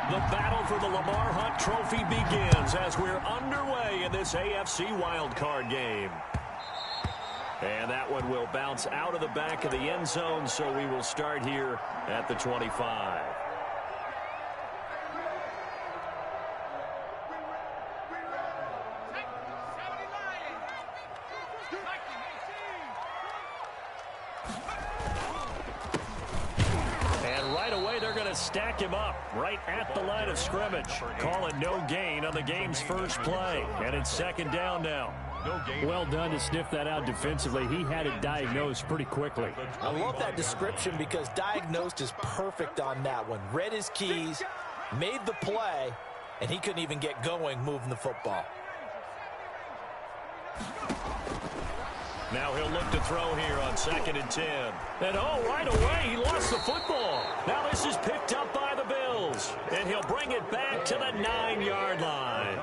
The battle for the Lamar Hunt Trophy begins as we're underway in this AFC wildcard game. And that one will bounce out of the back of the end zone, so we will start here at the 25. Stack him up right at the line of scrimmage. Call it no gain on the game's first play. And it's second down now. Well done to sniff that out defensively. He had it diagnosed pretty quickly. I love that description because diagnosed is perfect on that one. Read his keys, made the play, and he couldn't even get going moving the football. Now he'll look to throw here on 2nd and 10. And right away, he lost the football. Now this is picked up by the Bills. And he'll bring it back to the 9-yard line.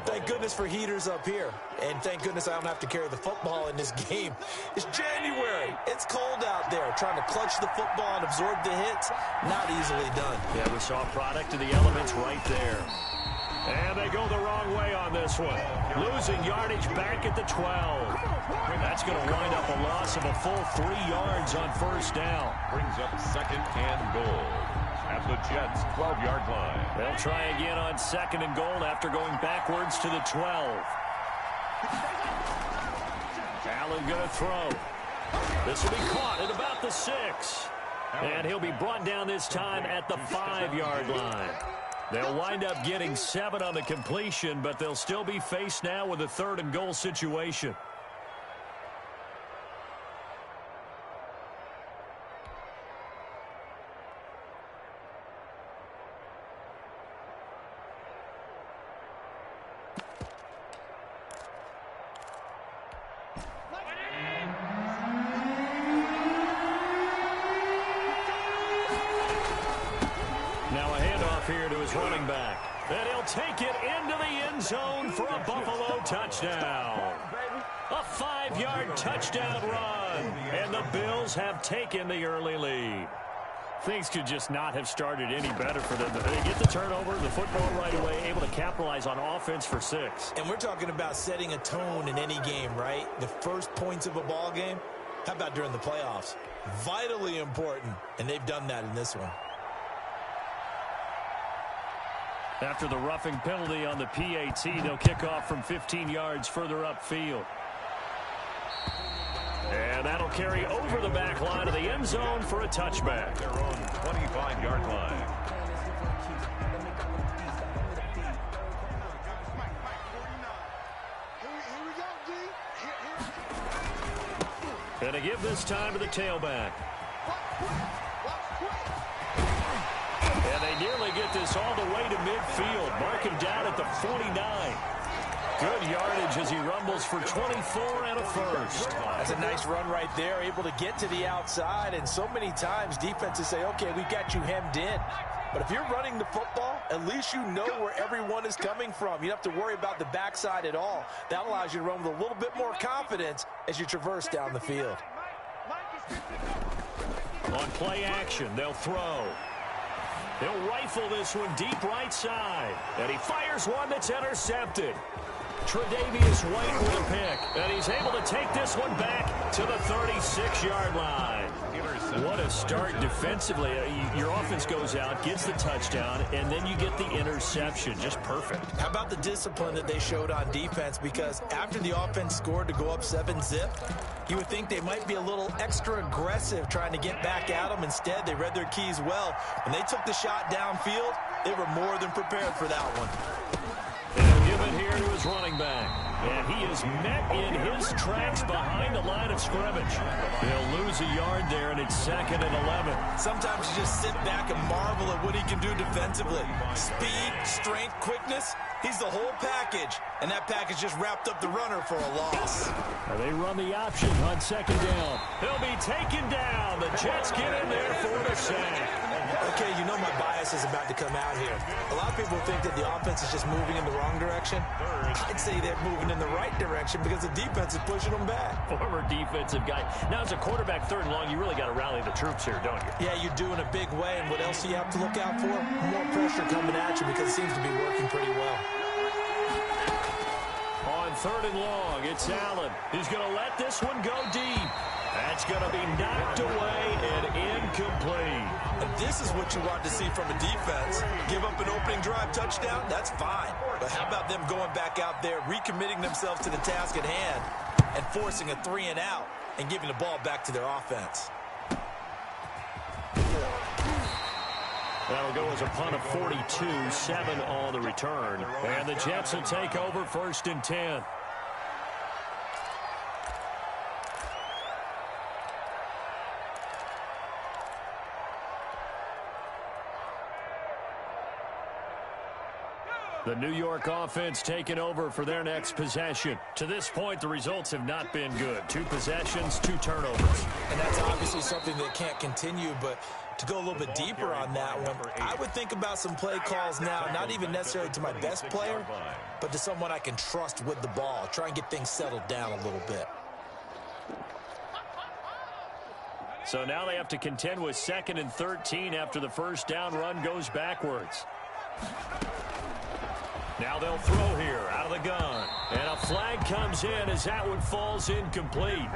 Thank goodness for heaters up here. And thank goodness I don't have to carry the football in this game. It's January. It's cold out there. Trying to clutch the football and absorb the hits, not easily done. Yeah, we saw a product of the elements right there. And they go the wrong way on this one. Losing yardage back at the 12. That's going to wind up a loss of a full 3 yards on first down. Brings up 2nd and goal at the Jets' 12-yard line. They'll try again on 2nd and goal after going backwards to the 12. Allen going to throw. This will be caught at about the 6. And he'll be brought down this time at the 5-yard line. They'll wind up getting 7 on the completion, but they'll still be faced now with a 3rd and goal situation. Running back, and he'll take it into the end zone for a Buffalo touchdown. A 5-yard touchdown run, and the Bills have taken the early lead. Things could just not have started any better for them. They get the turnover, the football right away, able to capitalize on offense for 6. And we're talking about setting a tone in any game, right? The first points of a ball game. How about during the playoffs? Vitally important, and they've done that in this one. After the roughing penalty on the PAT, they'll kick off from 15 yards further upfield. And that'll carry over the back line of the end zone for a touchback. Their own 25-yard line. And to give this time to the tailback. And they nearly get this all the way to midfield. Mark him down at the 49. Good yardage as he rumbles for 24 and a first. That's a nice run right there, able to get to the outside. And so many times defenses say, okay, we got you hemmed in. But if you're running the football, at least you know where everyone is coming from. You don't have to worry about the backside at all. That allows you to run with a little bit more confidence as you traverse down the field. On play action, they'll throw. He'll rifle this one deep right side. And he fires one that's intercepted. Tre'Davious White with a pick. And he's able to take this one back to the 36-yard line. What a start defensively. Your offense goes out, gets the touchdown, and then you get the interception. Just perfect. How about the discipline that they showed on defense? Because after the offense scored to go up 7-zip, you would think they might be a little extra aggressive trying to get back at them. Instead, they read their keys well. When they took the shot downfield, they were more than prepared for that one. They'll give it here to his running back. And he is met in his tracks behind the line of scrimmage. They'll lose a yard there, and it's 2nd and 11. Sometimes you just sit back and marvel at what he can do defensively. Speed, strength, quickness, he's the whole package. And that package just wrapped up the runner for a loss. They run the option on 2nd down. He'll be taken down. The Jets get in there for the sack. Okay, you know my bias is about to come out here. A lot of people think that the offense is just moving in the wrong direction. I'd say they're moving in the right direction because the defense is pushing them back. Former defensive guy. Now, as a quarterback, 3rd and long, you really got to rally the troops here, don't you? Yeah, you're doing a big way, and what else do you have to look out for? More pressure coming at you because it seems to be working pretty well. On 3rd and long, it's Allen. He's going to let this one go deep. That's going to be knocked away and incomplete. And this is what you want to see from a defense. Give up an opening drive touchdown, that's fine. But how about them going back out there, recommitting themselves to the task at hand, and forcing a 3-and-out and giving the ball back to their offense? That'll go as a punt of 42, 7 on the return. And the Jets will take over 1st and 10. The New York offense taking over for their next possession. To this point, the results have not been good. 2 possessions, 2 turnovers. And that's obviously something that can't continue, but to go a little bit deeper on that one, I would think about some play calls now, not even necessarily to my best player, but to someone I can trust with the ball. Try and get things settled down a little bit. So now they have to contend with 2nd and 13 after the first down run goes backwards. Now they'll throw here out of the gun. And a flag comes in as that one falls incomplete.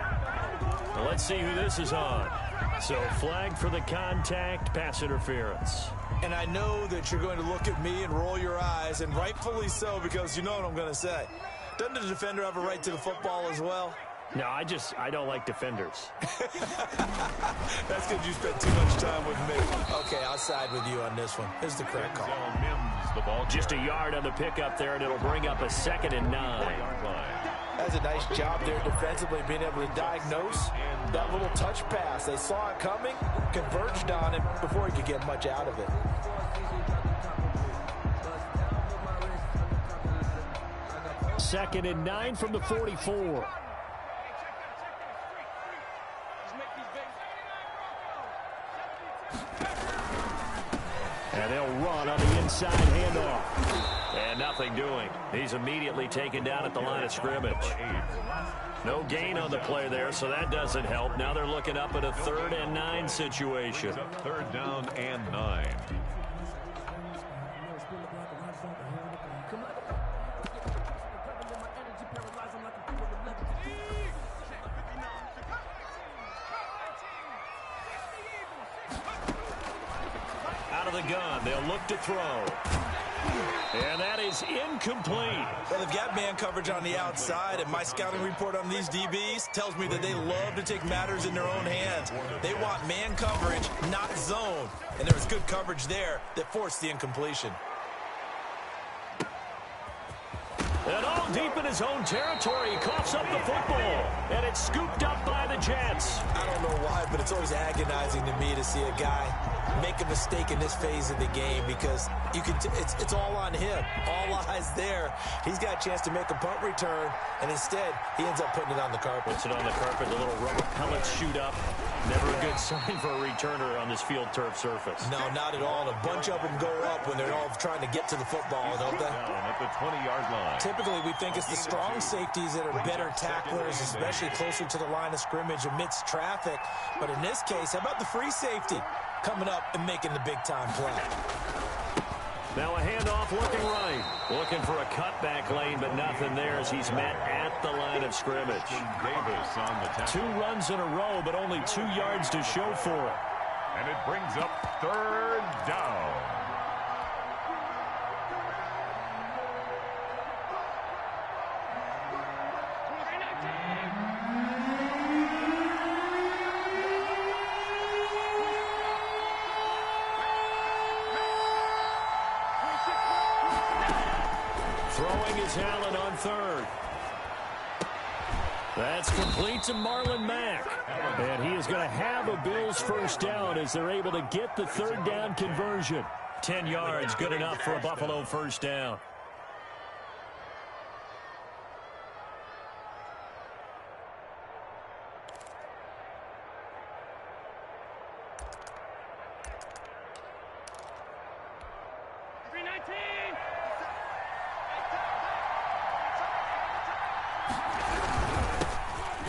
Well, let's see who this is on. So flag for the contact, pass interference. And I know that you're going to look at me and roll your eyes, and rightfully so, because you know what I'm going to say. Doesn't the defender have a right to the football as well? No, I don't like defenders. That's because you spent too much time with me. Okay, I'll side with you on this one. Here's the correct call. Just a yard on the pickup there, and it'll bring up a 2nd and 9. That's a nice job there defensively, being able to diagnose that little touch pass. They saw it coming, converged on it before he could get much out of it. Second and 9 from the 44. And they'll run on the inside handoff. And nothing doing. He's immediately taken down at the line of scrimmage. No gain on the play there, so that doesn't help. Now they're looking up at a 3rd and 9 situation. 3rd down and 9. Out of the gun, they'll look to throw. And that is incomplete. Well, they've got man coverage on the outside, and my scouting report on these DBs tells me that they love to take matters in their own hands. They want man coverage, not zone. And there was good coverage there that forced the incompletion. And all deep in his own territory, he coughs up the football. And it's scooped up by the Jets. I don't know why, but it's always agonizing to me to see a guy make a mistake in this phase of the game, because you can it's all on him. All eyes there. He's got a chance to make a punt return, and instead he ends up putting it on the carpet. Puts it on the carpet, the little rubber pellets shoot up. Never a good sign for a returner on this field turf surface. No, not at all. And a bunch of them go up when they're all trying to get to the football, don't they? Down at the 20-yard line. Typically, we think it's the strong safeties that are better tacklers, especially closer to the line of scrimmage amidst traffic. But in this case, how about the free safety coming up and making the big-time play? Now a handoff looking right. Looking for a cutback lane, but nothing there as he's met at the line of scrimmage. Davis on the tackle. 2 runs in a row, but only 2 yards to show for it. And it brings up 3rd down. Throwing is Allen on 3rd. That's complete to Marlon Mack. And he is going to have a Bills first down as they're able to get the 3rd down conversion. 10 yards, good enough for a Buffalo first down.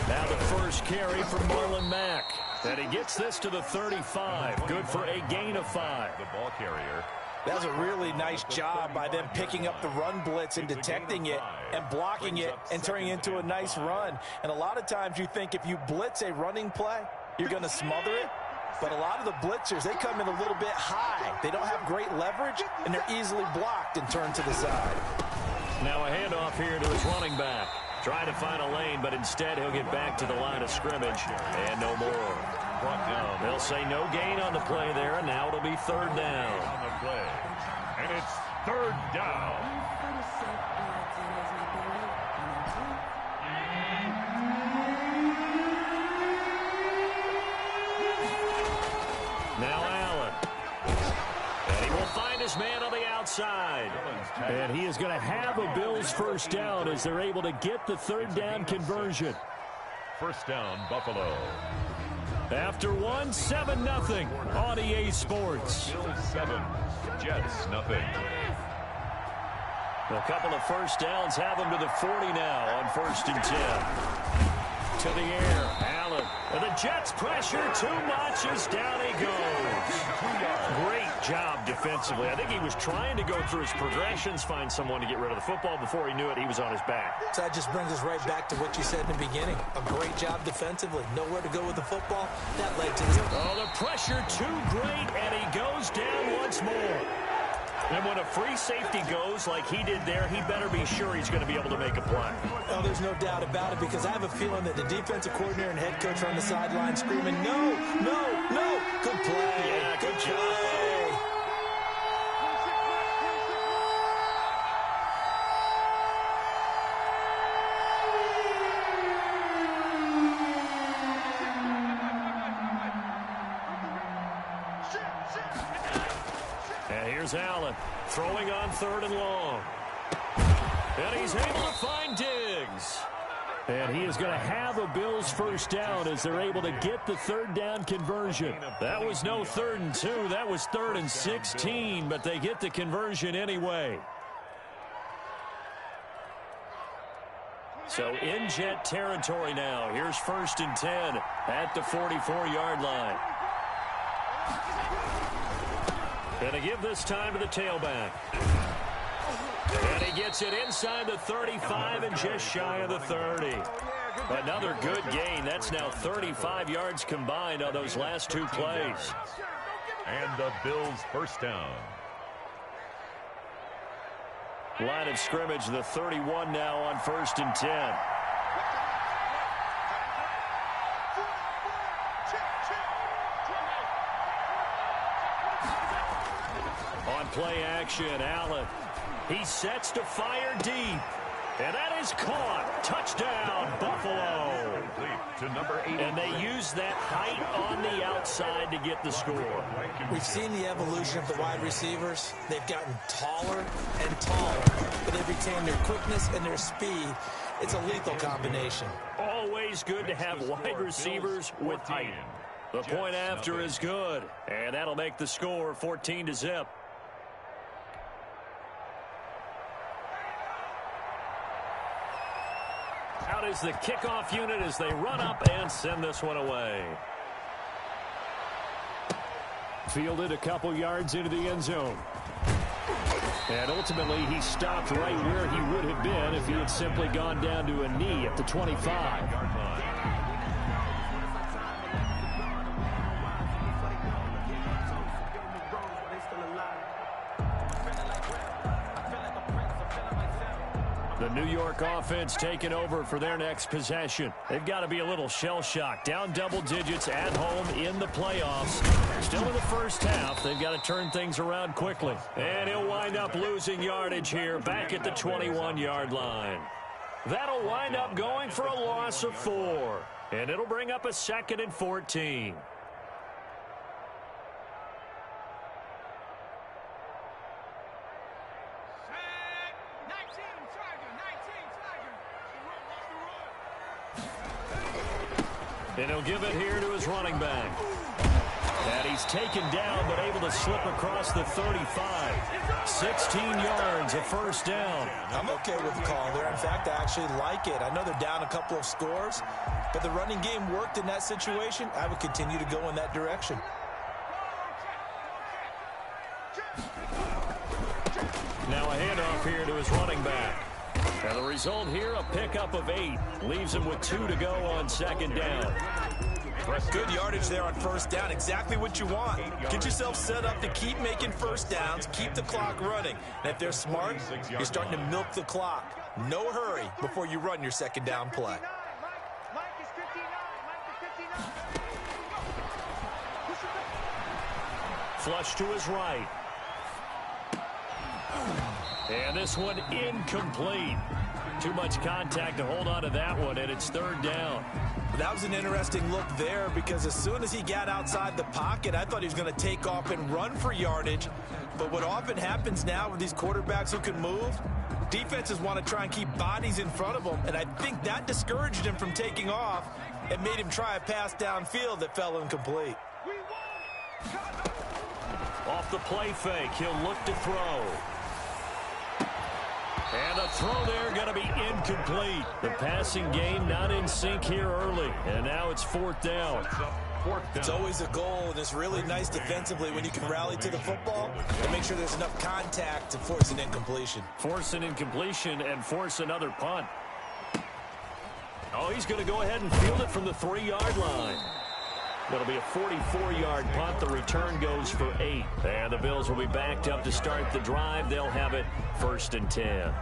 Now the first carry for Marlon Mack. And he gets this to the 35. Good for a gain of 5. The ball carrier. That was a really nice job by them picking up the run blitz and detecting it and blocking it and turning it into a nice run. And a lot of times you think if you blitz a running play, you're going to smother it. But a lot of the blitzers, they come in a little bit high. They don't have great leverage, and they're easily blocked and turned to the side. Now a handoff here to his running back. Trying to find a lane, but instead he'll get back to the line of scrimmage. And no more. Brought down. They'll say no gain on the play there, and now it'll be third down. On the play. And it's third down. Now Allen. And he will find his man on the outside. And he is going to have a Bills first down as they're able to get the third down conversion. First down, Buffalo. After 7-0 on EA Sports. Bills 7, Jets nothing. A couple of first downs have them to the 40 now on 1st and 10. To the air, Allen. And the Jets pressure too much as down he goes. Great job defensively. I think he was trying to go through his progressions, find someone to get rid of the football. Before he knew it, he was on his back. So that just brings us right back to what you said in the beginning. A great job defensively. Nowhere to go with the football. That led to this. Oh, the pressure too great, and he goes down once more. And when a free safety goes like he did there, he better be sure he's going to be able to make a play. Oh, there's no doubt about it, because I have a feeling that the defensive coordinator and head coach are on the sideline screaming, no, no, no. Good play. Yeah, good job. Play. And here's Allen throwing on 3rd and long. And he's able to find Diggs. And he is going to have a Bills first down as they're able to get the third down conversion. That was no 3rd and 2. That was 3rd and 16, but they get the conversion anyway. So in Jet territory now. Here's 1st and 10 at the 44-yard line. Going to give this time to the tailback. And he gets it inside the 35 and just shy of the 30. Another good gain. That's now 35 yards combined on those last 2 plays. And the Bills first down. Line of scrimmage, the 31 now on 1st and 10. On play action, Allen. He sets to fire deep. And that is caught. Touchdown, Buffalo. To number 8. And they use that height on the outside to get the score. We've seen the evolution of the wide receivers. They've gotten taller and taller, but they've retained their quickness and their speed. It's a lethal combination. Always good to have wide receivers with height. The point after is good, and that'll make the score 14-0. Out is the kickoff unit as they run up and send this one away. Fielded a couple yards into the end zone. And ultimately, he stopped right where he would have been if he had simply gone down to a knee at the 25. The New York offense taking over for their next possession. They've got to be a little shell-shocked. Down double digits at home in the playoffs. Still in the first half. They've got to turn things around quickly. And he'll wind up losing yardage here back at the 21-yard line. That'll wind up going for a loss of 4. And it'll bring up a 2nd and 14. And he'll give it here to his running back. And he's taken down but able to slip across the 35. 16 yards, a first down. I'm okay with the call there. In fact, I actually like it. I know they're down a couple of scores, but the running game worked in that situation. I would continue to go in that direction. Now a handoff here to his running back. And the result here, a pickup of 8. Leaves him with 2 to go on second down. Good yardage there on first down. Exactly what you want. Get yourself set up to keep making first downs, keep the clock running. And if they're smart, you're starting to milk the clock. No hurry before you run your second down play. Flush to his right. And this one incomplete. Too much contact to hold on to that one, and it's third down. That was an interesting look there because as soon as he got outside the pocket, I thought he was going to take off and run for yardage. But what often happens now with these quarterbacks who can move, defenses want to try and keep bodies in front of them, and I think that discouraged him from taking off and made him try a pass downfield that fell incomplete. Off the play fake, he'll look to throw. And the throw there going to be incomplete. The passing game not in sync here early. And now it's fourth down. It's always a goal, and it's really nice defensively when you can rally to the football and make sure there's enough contact to force an incompletion. Force an incompletion and force another punt. Oh, he's going to go ahead and field it from the 3-yard line. That'll be a 44-yard punt. The return goes for 8. And the Bills will be backed up to start the drive. They'll have it first and 10.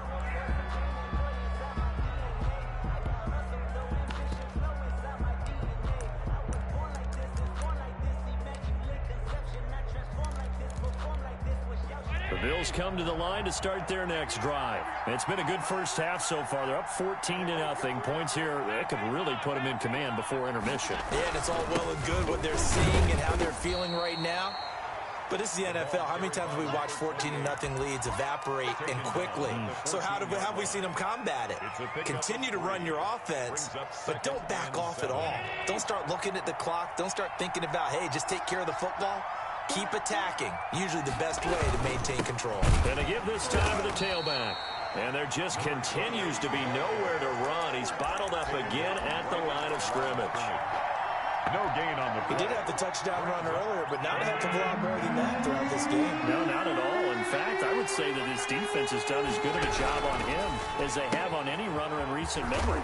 The Bills come to the line to start their next drive. It's been a good first half so far. They're up 14-0. Points here, that could really put them in command before intermission. Yeah, and it's all well and good what they're seeing and how they're feeling right now. But this is the NFL. How many times have we watched 14-0 leads evaporate and quickly? So how have we seen them combat it? Continue to run your offense, but don't back off at all. Don't start looking at the clock. Don't start thinking about, hey, just take care of the football. Keep attacking. Usually the best way to maintain control. And to give this time to the tailback. And there just continues to be nowhere to run. He's bottled up again at the line of scrimmage. No gain on the play. He did have the touchdown run earlier, but not a heck of a lot more than that throughout this game. No, not at all. In fact, I would say that his defense has done as good of a job on him as they have on any runner in recent memory.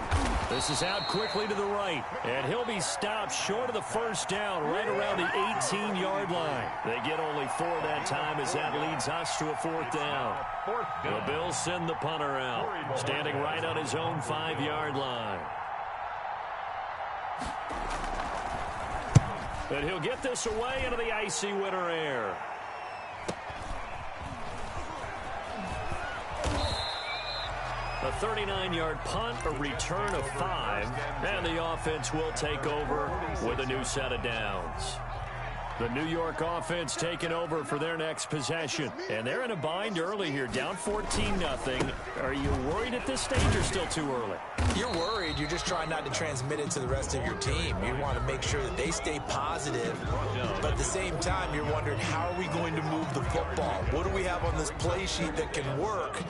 This is out quickly to the right, and he'll be stopped short of the first down right around the 18-yard line. They get only 4 that time as that leads us to a fourth down. The Bills send the punter out, standing right on his own 5-yard line. And he'll get this away into the icy winter air. A 39-yard punt, a return of 5, and the offense will take over with a new set of downs. The New York offense taking over for their next possession. And they're in a bind early here, down 14-0. Are you worried at this stage or still too early? You're worried. You're just trying not to transmit it to the rest of your team. You want to make sure that they stay positive. But at the same time, you're wondering, how are we going to move the football? What do we have on this play sheet that can work?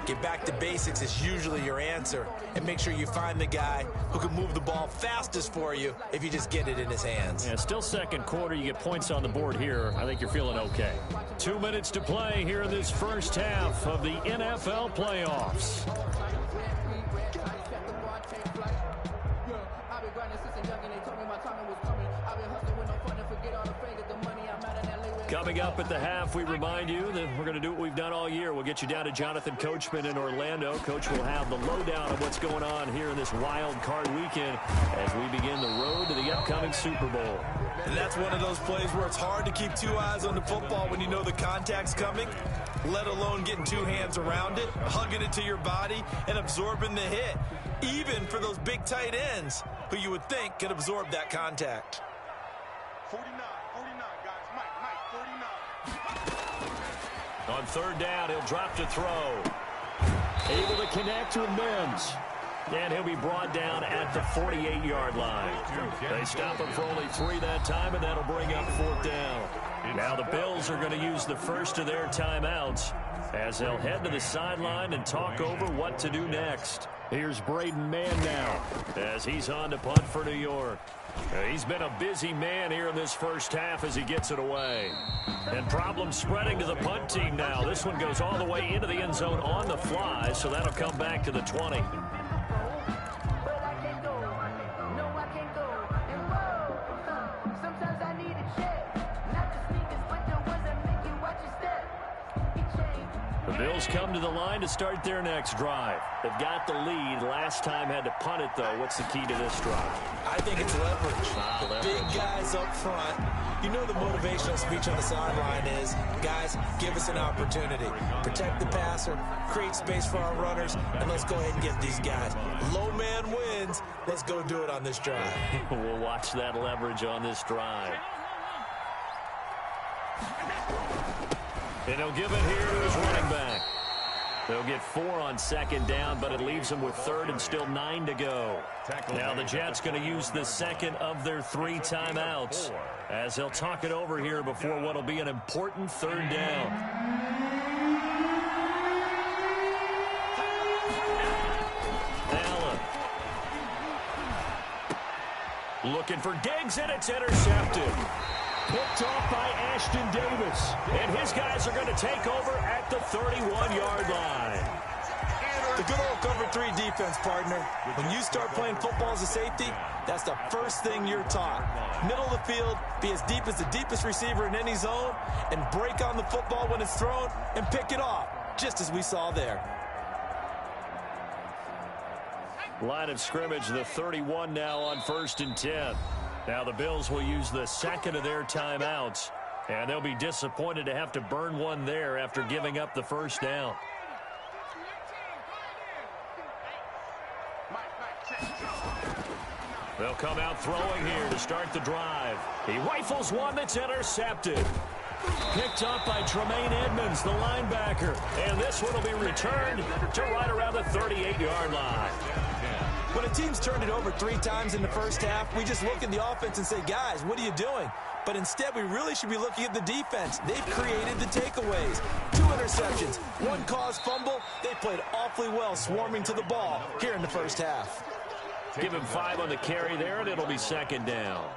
Get back to basics is usually your answer. And make sure you find the guy who can move the ball fastest for you if you just get it in his hands. Yeah, still second quarter. You get points on the board here. I think you're feeling okay. 2 minutes to play here in this first half of the NFL playoffs. Coming up at the half, we remind you that we're going to do what we've done all year. We'll get you down to Jonathan Coachman in Orlando. Coach will have the lowdown of what's going on here in this wild card weekend as we begin the road to the upcoming Super Bowl. And that's one of those plays where it's hard to keep 2 eyes on the football when you know the contact's coming, let alone getting 2 hands around it, hugging it to your body, and absorbing the hit, even for those big tight ends who you would think could absorb that contact. 49, guys. Mike, 49. On third down, he'll drop to throw. Able to connect with Mims. And he'll be brought down at the 48-yard line. They stop him for only 3 that time, and that'll bring up fourth down. Now the Bills are going to use the first of their timeouts as they'll head to the sideline and talk over what to do next. Here's Braden Mann now as he's on to punt for New York. He's been a busy man here in this first half as he gets it away. And problems spreading to the punt team now. This one goes all the way into the end zone on the fly, so that'll come back to the 20. The Bills come to the line to start their next drive. They've got the lead. Last time had to punt it, though. What's the key to this drive? I think it's leverage. The big guys up front. You know the motivational speech on the sideline is, guys, give us an opportunity. Protect the passer, create space for our runners, and let's go ahead and get these guys. Low man wins. Let's go do it on this drive. We'll watch that leverage on this drive. And he'll give it here to his running back. They'll get 4 on second down, but it leaves them with third and still 9 to go. Now the Jets going to use the second of their 3 timeouts as they'll talk it over here before what will be an important third down. Allen. Looking for Diggs, and it's intercepted. Picked off by Ashton Davis. And his guys are going to take over at the 31-yard line. The good old cover 3 defense, partner. When you start playing football as a safety, that's the first thing you're taught. Middle of the field, be as deep as the deepest receiver in any zone, and break on the football when it's thrown and pick it off, just as we saw there. Line of scrimmage, the 31 now on 1st and 10. Now the Bills will use the second of their timeouts, and they'll be disappointed to have to burn one there after giving up the first down. They'll come out throwing here to start the drive. He rifles one that's intercepted. Picked up by Tremaine Edmonds, the linebacker. And this one will be returned to right around the 38-yard line. When a team's turned it over 3 times in the first half, we just look at the offense and say, guys, what are you doing? But instead, we really should be looking at the defense. They've created the takeaways. 2 interceptions, 1 caused fumble. They played awfully well swarming to the ball here in the first half. Give him 5 on the carry there, and it'll be second down.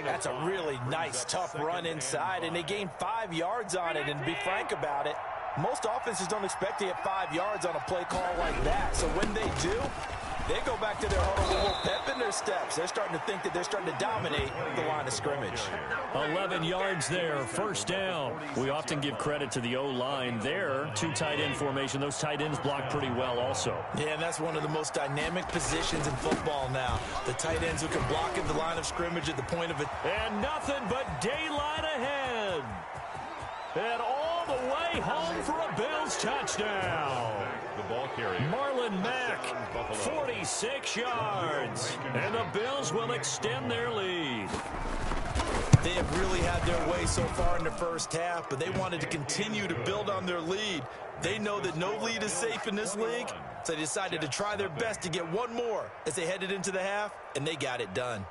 That's a really nice, tough run inside, and they gained 5 yards on it. And to be frank about it, most offenses don't expect to get 5 yards on a play call like that. So when they do, they go back to their huddle with a little pep in their steps. They're starting to think that they're starting to dominate the line of scrimmage. 11 yards there, first down. We often give credit to the O-line there. 2 tight end formation. Those tight ends block pretty well also. Yeah, and that's one of the most dynamic positions in football now. The tight ends who can block at the line of scrimmage at the point of it. And nothing but daylight ahead. And all the way home for a Bills touchdown. The ball carrier, Marlon Mack, 46 yards. And the Bills will extend their lead. They have really had their way so far in the first half, but they wanted to continue to build on their lead. They know that no lead is safe in this league, so they decided to try their best to get one more as they headed into the half, and they got it done.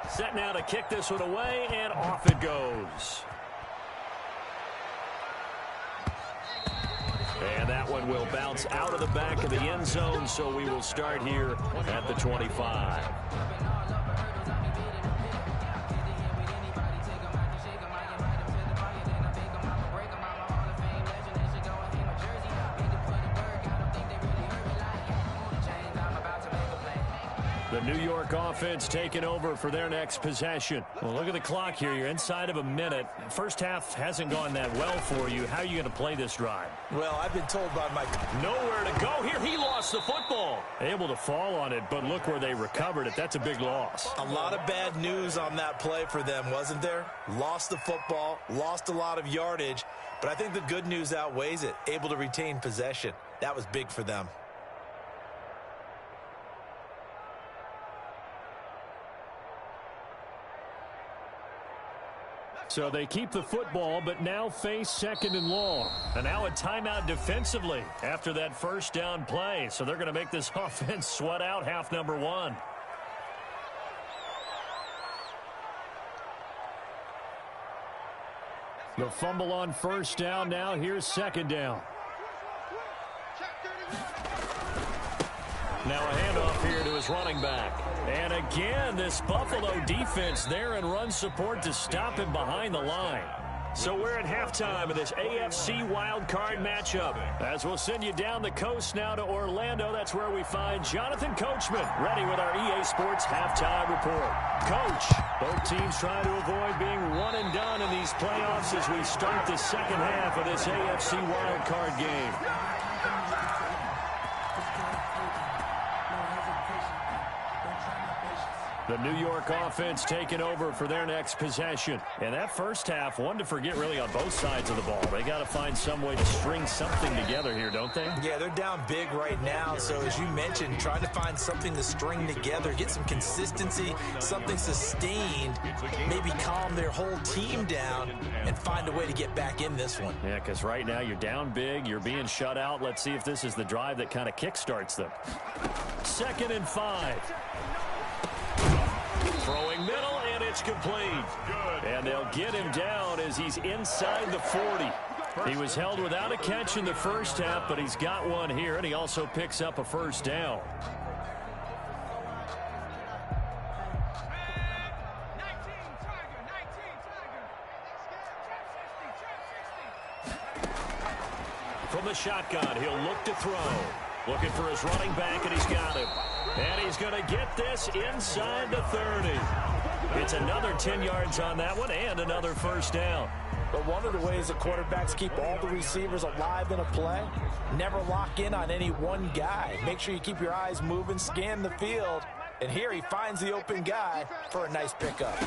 Set now to kick this one away, and off it goes. And that one will bounce out of the back of the end zone, so we will start here at the 25. The New York offense taking over for their next possession. Well, look at the clock here. You're inside of a minute. First half hasn't gone that well for you. How are you going to play this drive? Well, I've been told by my... Nowhere to go here. He lost the football. Able to fall on it, but look where they recovered it. That's a big loss. A lot of bad news on that play for them, wasn't there? Lost the football, lost a lot of yardage, but I think the good news outweighs it. Able to retain possession. That was big for them. So they keep the football, but now face 2nd and long. And now a timeout defensively after that first down play. So they're going to make this offense sweat out half number 1. The fumble on first down. Now here's 2nd down. Now a handoff here to his running back. And again, this Buffalo defense there in run support to stop him behind the line. So we're at halftime of this AFC wildcard matchup. As we'll send you down the coast now to Orlando, that's where we find Jonathan Coachman, ready with our EA Sports halftime report. Coach, both teams trying to avoid being one and done in these playoffs as we start the second half of this AFC wildcard game. The New York offense taking over for their next possession. And that first half, one to forget really on both sides of the ball. They got to find some way to string something together here, don't they? Yeah, they're down big right now. So as you mentioned, trying to find something to string together, get some consistency, something sustained, maybe calm their whole team down and find a way to get back in this one. Yeah, because right now you're down big, you're being shut out. Let's see if this is the drive that kind of kickstarts them. 2nd and 5. Throwing middle, and it's complete. And they'll get him down as he's inside the 40. He was held without a catch in the first half, but he's got one here, and he also picks up a first down. From the shotgun, he'll look to throw. Looking for his running back, and he's got him. And he's going to get this inside the 30. It's another 10 yards on that one and another first down. But one of the ways the quarterbacks keep all the receivers alive in a play, never lock in on any one guy. Make sure you keep your eyes moving, scan the field. And here he finds the open guy for a nice pickup.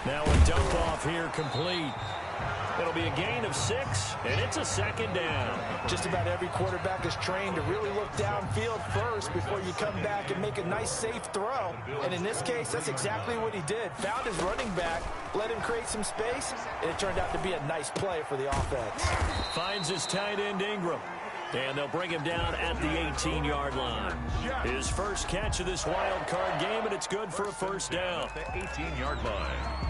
Now a dump off here complete. It'll be a gain of 6, and it's a 2nd down. Just about every quarterback is trained to really look downfield first before you come back and make a nice, safe throw. And in this case, that's exactly what he did. Found his running back, let him create some space, and it turned out to be a nice play for the offense. Finds his tight end, Ingram. And they'll bring him down at the 18-yard line. His first catch of this wild card game, and it's good for a first down. The 18-yard line.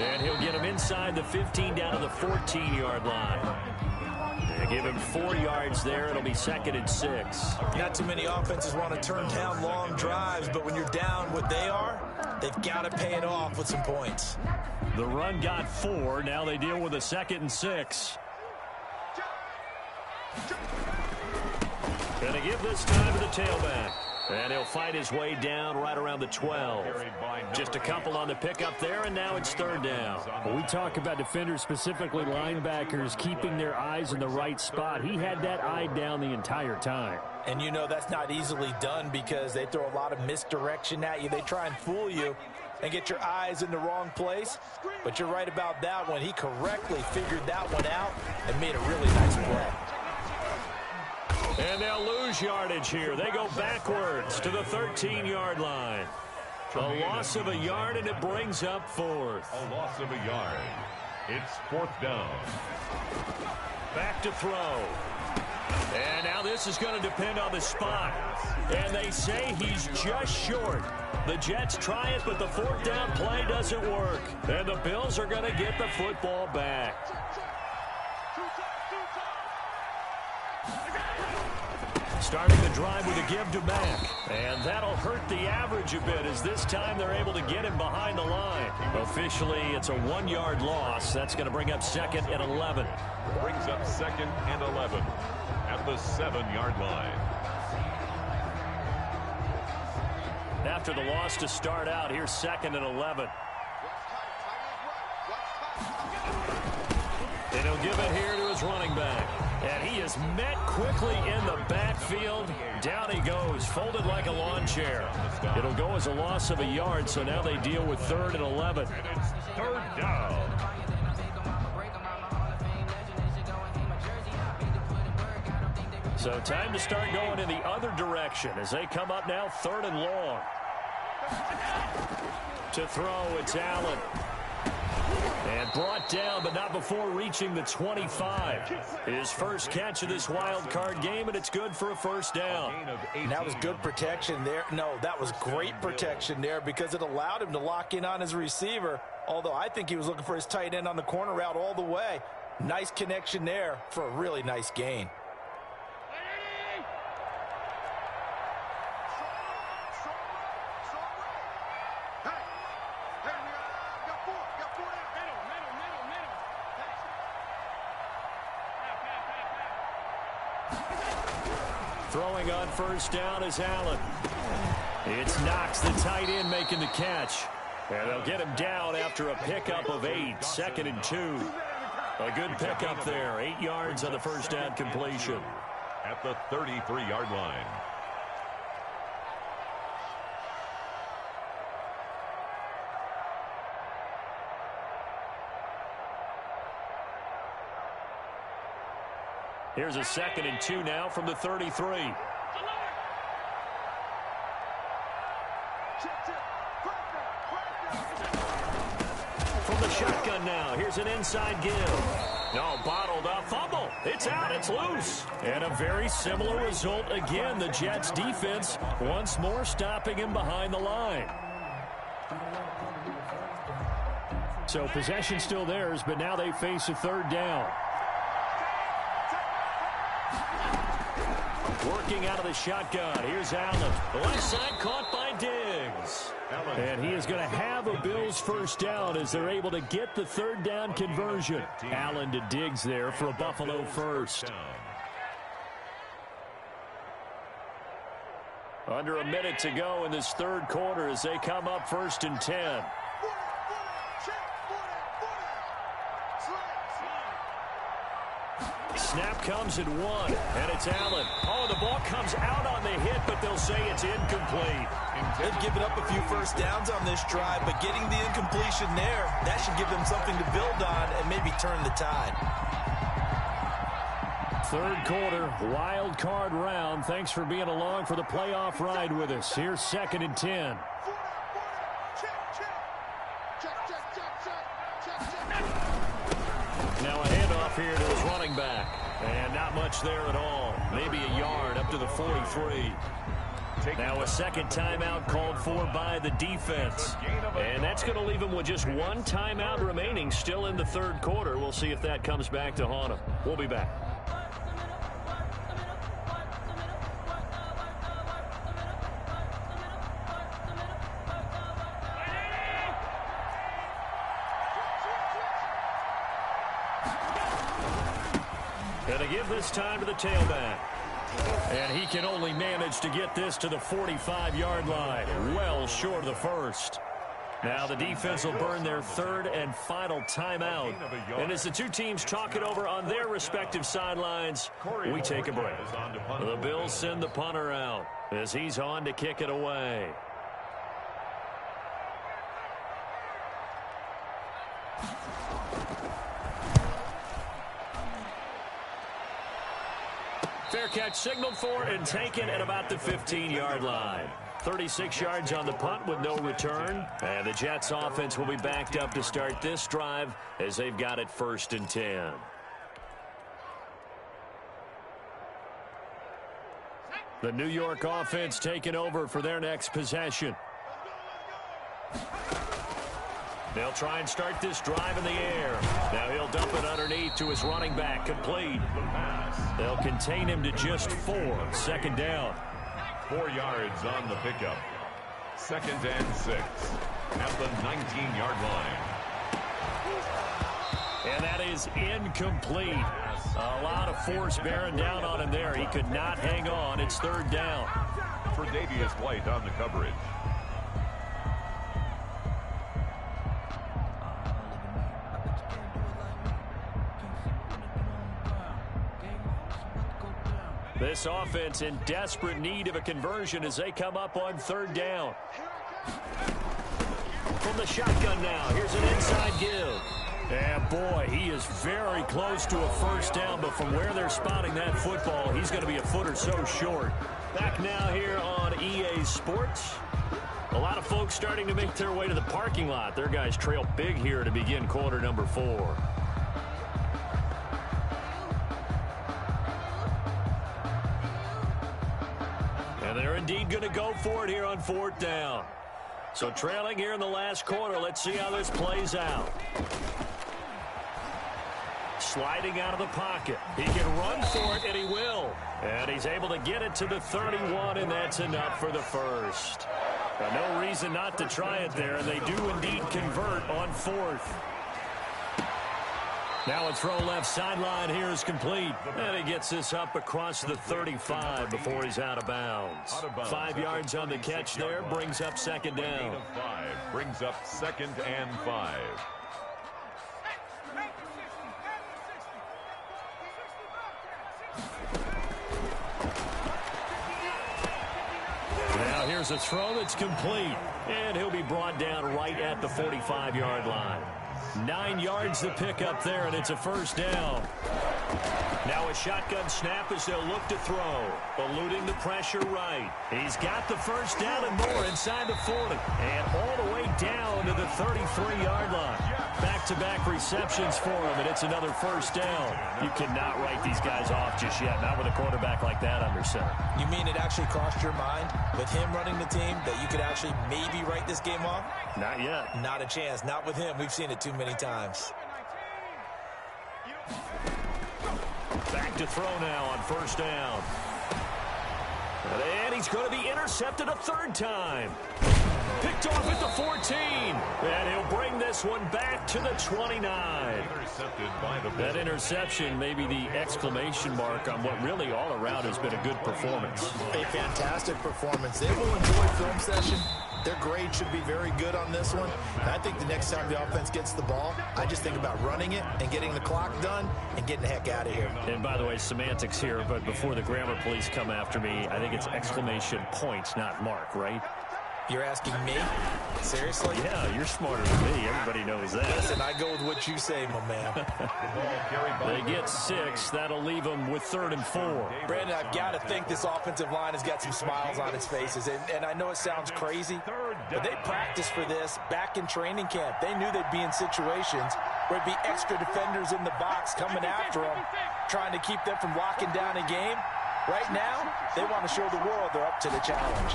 And he'll get him inside the 15 down to the 14-yard line. They give him 4 yards there. It'll be 2nd and 6. Not too many offenses want to turn down long drives, but when you're down what they are, they've got to pay it off with some points. The run got 4. Now they deal with a 2nd and 6. And they give this time to the tailback. And he'll fight his way down right around the 12. Just a couple on the pickup there, and now it's 3rd down. Well, we talk about defenders, specifically linebackers, keeping their eyes in the right spot. He had that eye down the entire time. And you know that's not easily done because they throw a lot of misdirection at you. They try and fool you and get your eyes in the wrong place. But you're right about that one. He correctly figured that one out and made a really nice play. And they'll lose yardage here. They go backwards to the 13-yard line. A loss of a yard, and it brings up 4th. A loss of a yard. It's 4th down. Back to throw. And now this is going to depend on the spot. And they say he's just short. The Jets try it, but the 4th down play doesn't work. And the Bills are going to get the football back. Starting the drive with a give to Mack. And that'll hurt the average a bit as this time they're able to get him behind the line. Officially, it's a 1-yard loss. That's going to bring up 2nd and 11. Brings up 2nd and 11 at the 7-yard line. After the loss to start out, here's 2nd and 11. And he'll give it here to his running back. And he is met quickly in the backfield. midfield. Down he goes, folded like a lawn chair. It'll go as a loss of a yard, so now they deal with 3rd and 11. And it's 3rd down. So time to start going in the other direction as they come up now 3rd and long. To throw, it's Allen. And brought down, but not before reaching the 25. His first catch of this wild card game, and it's good for a first down. And that was good protection there. No, that was great protection there because it allowed him to lock in on his receiver, although I think he was looking for his tight end on the corner route all the way. Nice connection there for a really nice gain. Throwing on first down is Allen. It's Knox, the tight end, making the catch. And they'll get him down after a pickup of 8, 2nd and 2. A good pickup there, 8 yards on the first down completion. At the 33-yard line. Here's a 2nd and 2 now from the 33. From the shotgun now, here's an inside give. No, bottled up, fumble. It's out, it's loose. And a very similar result again. The Jets defense once more stopping him behind the line. So possession still theirs, but now they face a 3rd down. Working out of the shotgun. Here's Allen. The left side caught by Diggs. And he is going to have a Bills first down as they're able to get the 3rd down conversion. Allen to Diggs there for a Buffalo first. Under a minute to go in this 3rd quarter as they come up 1st and 10. Snap comes at 1, and it's Allen. Oh, the ball comes out on the hit, but they'll say it's incomplete. They've given up a few first downs on this drive, but getting the incompletion there, that should give them something to build on and maybe turn the tide. 3rd quarter, wild card round. Thanks for being along for the playoff ride with us. Here's 2nd and 10. Now a handoff here to his running back. And not much there at all. Maybe a yard up to the 43. Now a 2nd timeout called for by the defense. And that's going to leave him with just 1 timeout remaining still in the 3rd quarter. We'll see if that comes back to haunt him. We'll be back. And to give this time to the tailback. And he can only manage to get this to the 45-yard line. Well short of the first. Now the defense will burn their 3rd and final timeout. And as the two teams talk it over on their respective sidelines, we take a break. The Bills send the punter out as he's on to kick it away. Fair catch signaled for and taken at about the 15-yard line. 36 yards on the punt with no return. And the Jets offense will be backed up to start this drive as they've got it 1st and 10. The New York offense taking over for their next possession. They'll try and start this drive in the air. Now he'll dump it underneath to his running back. Complete. They'll contain him to just 4. 2nd down. 4 yards on the pickup. 2nd and 6 at the 19-yard line. And that is incomplete. A lot of force bearing down on him there. He could not hang on. It's 3rd down. Tre'Davious White on the coverage. This offense in desperate need of a conversion as they come up on 3rd down. From the shotgun now, here's an inside give. And boy, he is very close to a 1st down, but from where they're spotting that football, he's going to be a foot or so short. Back now here on EA Sports. A lot of folks starting to make their way to the parking lot. Their guys trail big here to begin quarter number 4. And they're indeed going to go for it here on 4th down. So trailing here in the last quarter, let's see how this plays out. Sliding out of the pocket. He can run for it, and he will. And he's able to get it to the 31, and that's enough for the 1st. No reason not to try it there, and they do indeed convert on 4th. Now a throw left sideline here is complete. And he gets this up across the 35 before he's out of bounds. 5 yards on the catch there, brings up 2nd down. Brings up 2nd and 5. Now here's a throw that's complete. And he'll be brought down right at the 45-yard line. 9 yards to pick up there, and it's a 1st down. Now a shotgun snap as they'll look to throw. Eluding the pressure right. He's got the 1st down and more inside the 40. And all the way down to the 33-yard line. Back-to-back receptions for him, and it's another 1st down. You cannot write these guys off just yet, not with a quarterback like that under center. You mean it actually crossed your mind with him running the team that you could actually maybe write this game off? Not yet. Not a chance. Not with him. We've seen it too many times. Back to throw now on 1st down. And he's going to be intercepted a 3rd time. Picked off at the 14. And he'll bring this one back to the 29. Intercepted by the that interception may be the exclamation mark on what really all around has been a good performance. A fantastic performance. They will enjoy film session. Their grade should be very good on this one. And I think the next time the offense gets the ball, I just think about running it and getting the clock done and getting the heck out of here. And by the way, semantics here, but before the grammar police come after me, I think it's exclamation points, not mark, right? You're asking me? Seriously? Yeah, you're smarter than me. Everybody knows that. Listen, I go with what you say, my man. They get 6. That'll leave them with 3rd and 4. Brandon, I've got to think this offensive line has got some smiles on its faces. And I know it sounds crazy, but they practiced for this back in training camp. They knew they'd be in situations where it'd be extra defenders in the box coming after them, trying to keep them from locking down a game. Right now, they want to show the world they're up to the challenge.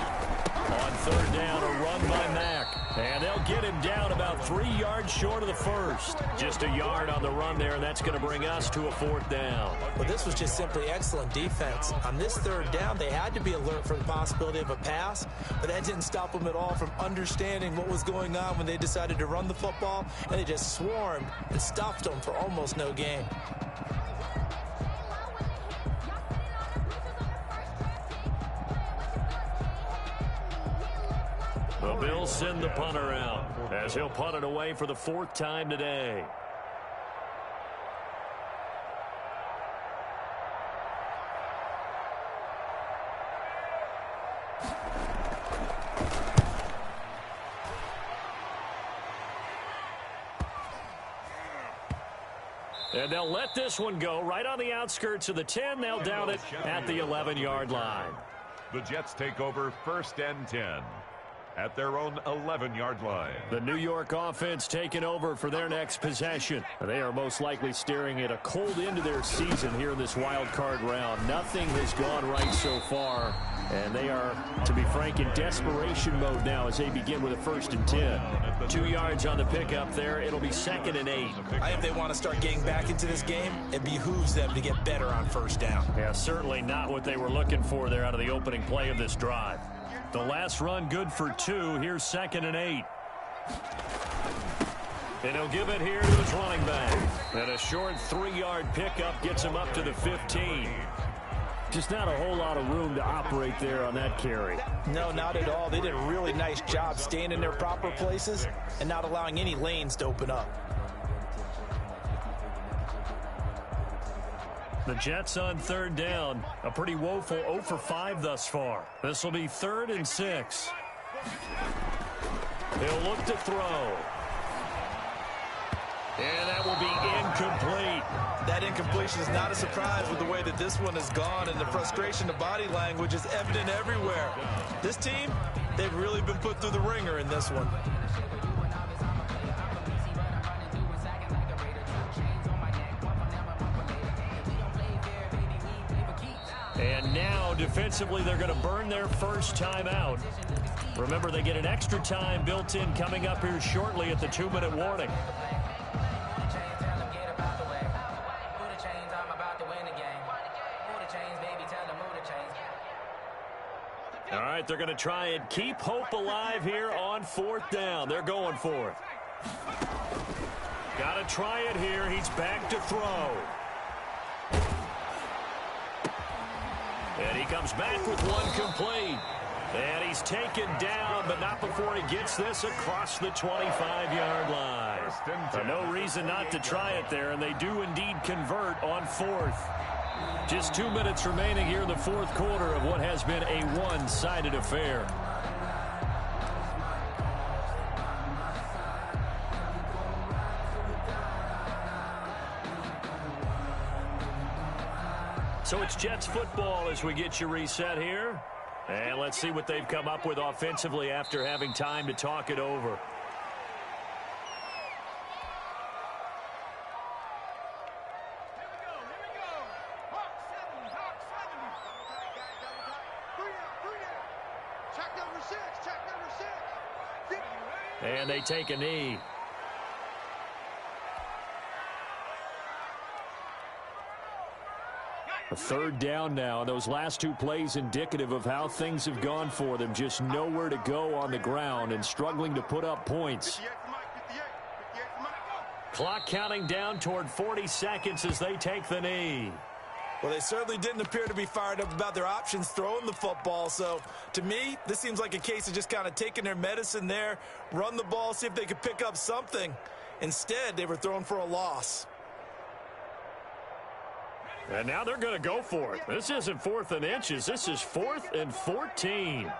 On 3rd down, a run by Mack. And they'll get him down about 3 yards short of the 1st. Just a yard on the run there, and that's going to bring us to a 4th down. Well, this was just simply excellent defense. On this 3rd down, they had to be alert for the possibility of a pass, but that didn't stop them at all from understanding what was going on when they decided to run the football, and they just swarmed and stuffed them for almost no gain. The Bills send the punter out as he'll punt it away for the 4th time today. And they'll let this one go right on the outskirts of the 10. They'll down it at the 11-yard line. The Jets take over 1st and 10. At their own 11-yard line. The New York offense taking over for their next possession. They are most likely staring at a cold end to their season here in this wild card round. Nothing has gone right so far, and they are, to be frank, in desperation mode now as they begin with a 1st and 10. 2 yards on the pickup there. It'll be 2nd and 8. I think they want to start getting back into this game. It behooves them to get better on 1st down. Yeah, certainly not what they were looking for there out of the opening play of this drive. The last run good for 2. Here's 2nd and 8. And he'll give it here to his running back. And a short 3-yard pickup gets him up to the 15. Just not a whole lot of room to operate there on that carry. No, not at all. They did a really nice job staying in their proper places and not allowing any lanes to open up. The Jets on third down. A pretty woeful 0 for 5 thus far. This will be 3rd and 6. He'll look to throw. And that will be incomplete. That incompletion is not a surprise with the way that this one has gone, and the frustration, the body language is evident everywhere. This team, they've really been put through the ringer in this one. And now, defensively, they're going to burn their first time out. Remember, they get an extra time built in coming up here shortly at the 2-minute warning. All right, they're going to try and keep hope alive here on 4th down. They're going for it. Got to try it here. He's back to throw. And he comes back with one complete. And he's taken down, but not before he gets this across the 25-yard line. No reason not to try it there, and they do indeed convert on 4th. Just 2 minutes remaining here in the 4th quarter of what has been a one-sided affair. So it's Jets football as we get you reset here. And let's see what they've come up with offensively after having time to talk it over. And they take a knee. A 3rd down now, and those last 2 plays indicative of how things have gone for them. Just nowhere to go on the ground and struggling to put up points. Clock counting down toward 40 seconds as they take the knee. Well, they certainly didn't appear to be fired up about their options throwing the football. So, to me, this seems like a case of just kind of taking their medicine there, run the ball, see if they could pick up something. Instead, they were throwing for a loss. And now they're going to go for it. This isn't 4th and inches. This is 4th and 14.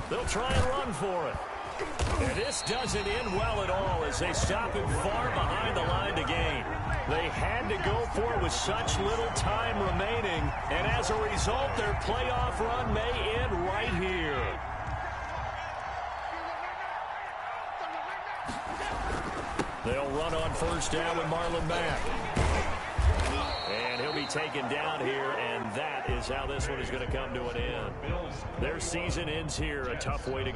They'll try and run for it. And this doesn't end well at all as they stop him far behind the line to gain. They had to go for it with such little time remaining. And as a result, their playoff run may end right here. They'll run on 1st down with Marlon Mack. And he'll be taken down here, and that is how this one is going to come to an end. Their season ends here, a tough way to go.